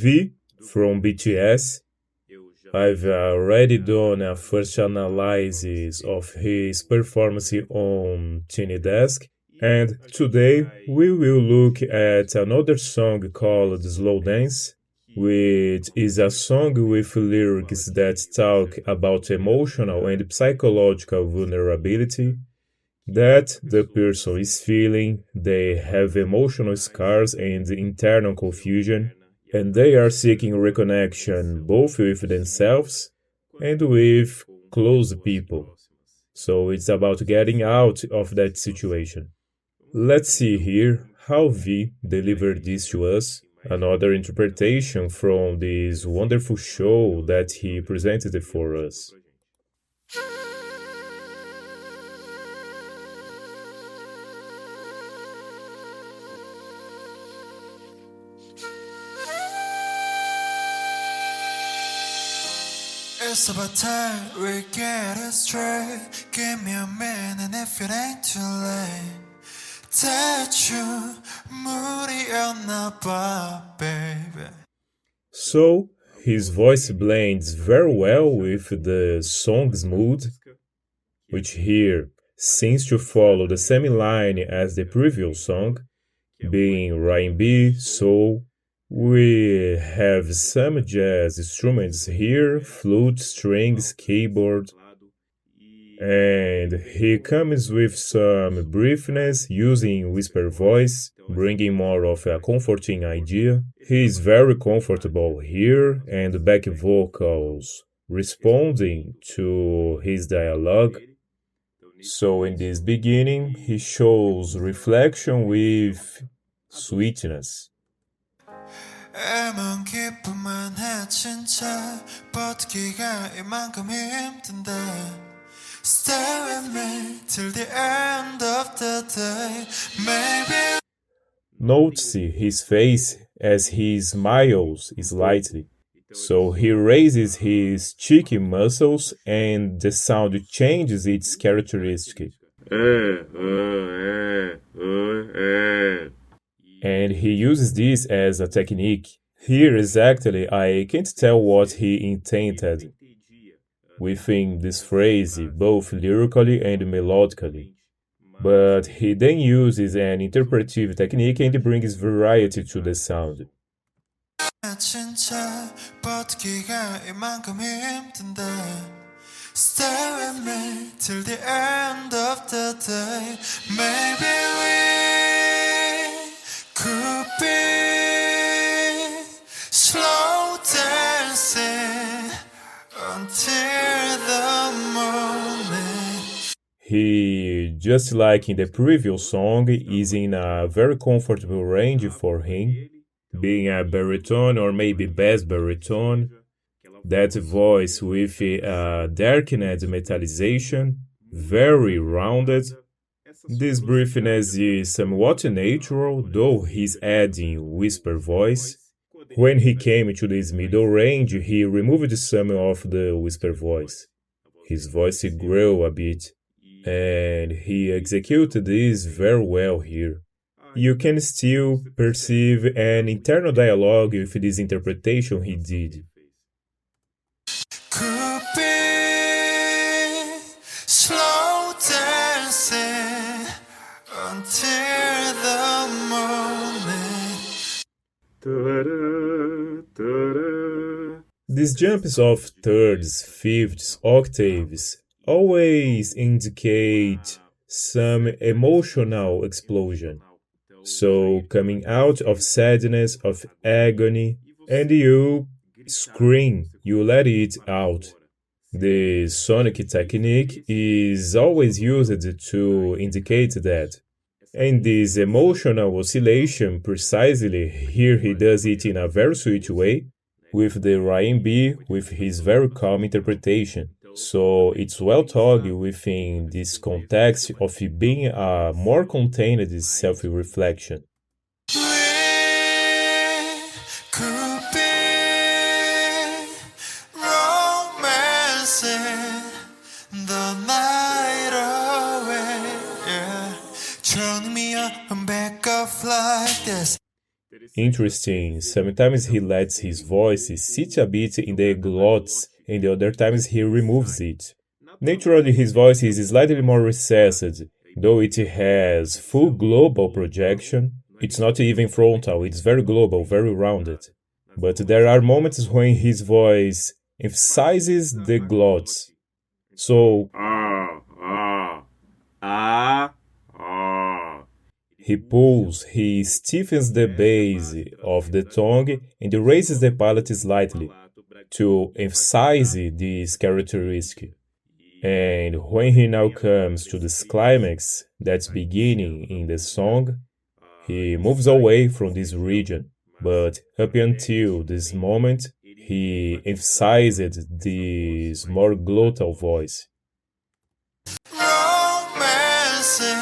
V from BTS. I've already done a first analysis of his performance on Tiny Desk, and today we will look at another song called Slow Dance, which is a song with lyrics that talk about emotional and psychological vulnerability that the person is feeling. They have emotional scars and internal confusion, and they are seeking reconnection both with themselves and with close people. So it's about getting out of that situation. Let's see here how V delivered this to us. Another interpretation from this wonderful show that he presented for us. It's about time we get it straight. Give me a minute if it ain't too late. 대충 무리였나 봐, baby. So, his voice blends very well with the song's mood, which here seems to follow the same line as the previous song, being R&B, soul. We have some jazz instruments here, flute, strings, keyboard, and he comes with some briefness using whisper voice, bringing more of a comforting idea. He is very comfortable here, and back vocals responding to his dialogue. So in this beginning, he shows reflection with sweetness. 애만 기쁘만 해 진짜 버티기가 이만큼 힘든데 Stay with me till the end of the day Maybe Notice his face as he smiles slightly. So he raises his cheeky muscles and the sound changes its characteristic. And he uses this as a technique. Here exactly I can't tell what he intended within this phrase, both lyrically and melodically. But he then uses an interpretive technique and brings variety to the sound. 진짜 버티기가 이만큼 힘든데 Stay with me till the end of the day Maybe we could be slow dancing until the morning He, just like in the previous song, is in a very comfortable range for him, being a baritone or maybe bass baritone. That voice with a darkened metallization, very rounded. This briefness is somewhat natural, though he's adding whisper voice. When he came to this middle range, he removed some of the whisper voice. His voice grew a bit, and he executed this very well here. You can still perceive an internal dialogue with this interpretation he did. Could be slow dancing until the morning. These jumps of thirds, fifths, octaves always indicate some emotional explosion. So, coming out of sadness, of agony, and you scream, you let it out. The sonic technique is always used to indicate that. And this emotional oscillation, precisely here he does it in a very sweet way, with the R&B, with his very calm interpretation. So it's well taught within this context of being a more contained self-reflection. We could be romancing the night away. Yeah, turn me up and back off like this. interesting. Sometimes he lets his voice sit a bit in the glots, and the other times he removes it. Naturally, his voice is slightly more recessed, though it has full global projection. It's not even frontal, it's very global, very rounded. But there are moments when his voice emphasizes the glots. So, he pulls, he stiffens the base of the tongue and raises the palate slightly to emphasize this characteristic. And when he now comes to this climax that's beginning in the song, he moves away from this region. But up until this moment, he emphasized this more glottal voice. Romancing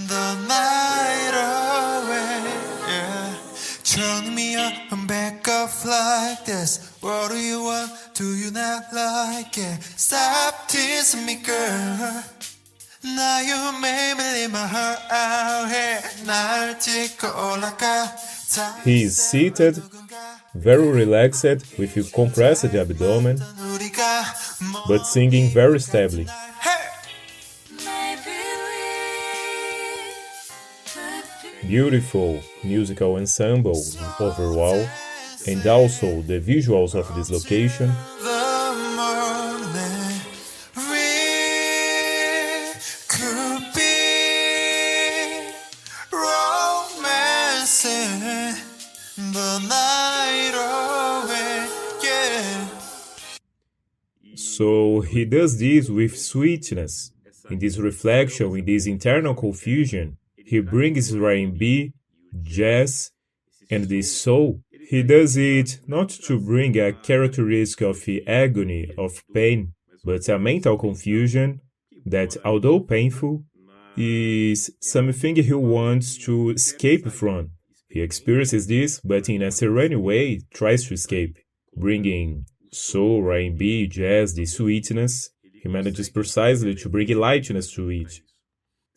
the night away, yeah. Turn me up and back up like this. What do you want? Do you not like it? Stop teasing me, girl. Now you made me leave my heart out here. 날 찍고 올라가. He is seated, very relaxed, with a compressed abdomen, but singing very stably. Beautiful musical ensemble overall, and also the visuals of this location. So he does this with sweetness. In this reflection, in this internal confusion, he brings R&B, jazz, and this soul. He does it not to bring a characteristic of agony, of pain, but a mental confusion that, although painful, is something he wants to escape from. He experiences this, but in a serene way tries to escape, bringing soul, R&B, jazz, the sweetness. He manages precisely to bring lightness to it.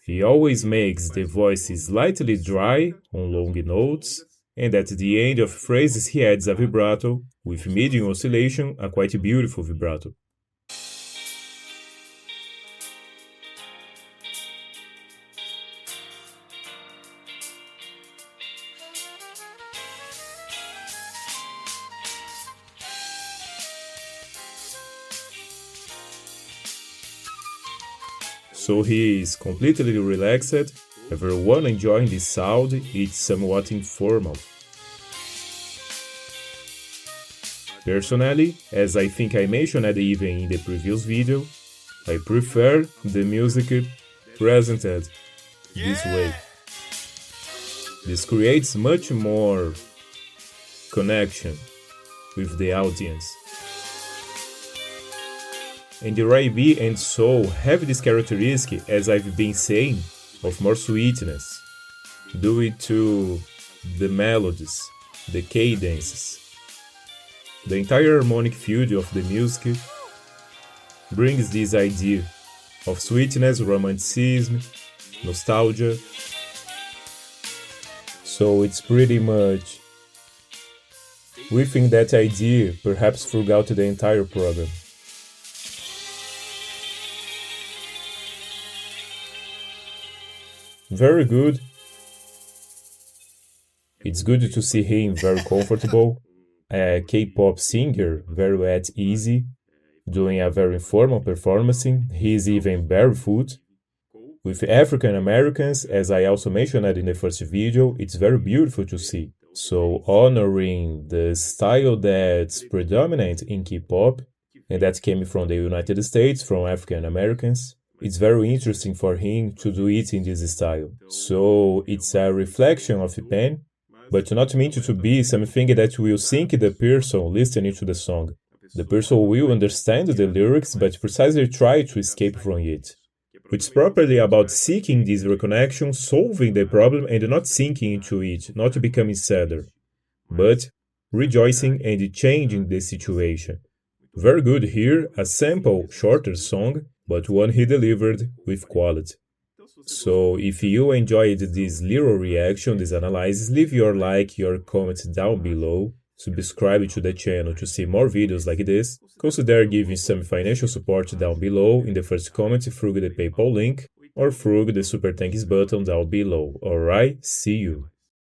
He always makes the voice slightly dry on long notes, and at the end of phrases he adds a vibrato, with medium oscillation, a quite beautiful vibrato. So he is completely relaxed, everyone enjoying the sound, it's somewhat informal. Personally, as I think I mentioned even in the previous video, I prefer the music presented this way. This creates much more connection with the audience. And the R&B and soul have this characteristic, as I've been saying, of more sweetness, due to the melodies, the cadences. The entire harmonic field of the music brings this idea of sweetness, romanticism, nostalgia. So it's pretty much within that idea, perhaps throughout the entire program. Very good. It's good to see him very comfortable. A K-pop singer, very at ease, doing a very informal performance. He is even barefoot. With African Americans, as I also mentioned in the first video, it's very beautiful to see. So honoring the style that's predominant in K-pop, and that came from the United States, from African Americans. It's very interesting for him to do it in this style. So it's a reflection of pain, but not meant to be something that will sink the person listening to the song. The person will understand the lyrics, but precisely try to escape from it. It's properly about seeking this reconnection, solving the problem, and not sinking into it, not becoming sadder, but rejoicing and changing the situation. Very good here, a simple, shorter song, but one he delivered with quality. So if you enjoyed this little reaction, this analysis, leave your like, your comments down below. Subscribe to the channel to see more videos like this. Consider giving some financial support down below in the first comment through the PayPal link or through the Super Thanks button down below. Alright, see you.